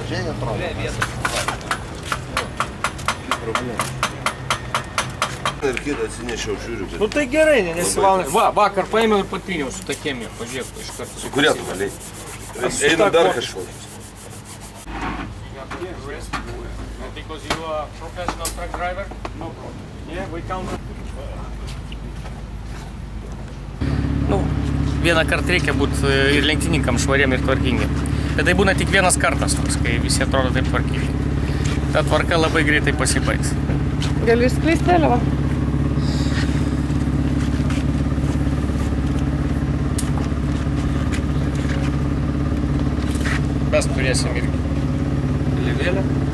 Čia atrodo. Problema. Ir kitą atsinešiau, žiūriu. Nu tai gerai, nesivalai. Va, vakar paėmiau ir patryniau su takėmi, pažiūrėk, iš karto. Su kuria tu valiai? Eina dar kažkoks. Because you are a professional truck driver? No problem. Yeah, we count. Nu, vieną kartą reikia būti ir lenktynininkam švariem ir tvarkingi. Bet tai būna tik vienas kartas toks, kai visi atrodo taip tvarkingi. Ta tvarka labai greitai pasibaigs. Gali išskleisti vėliavą? Mes turėsim irgi vėliavėlę.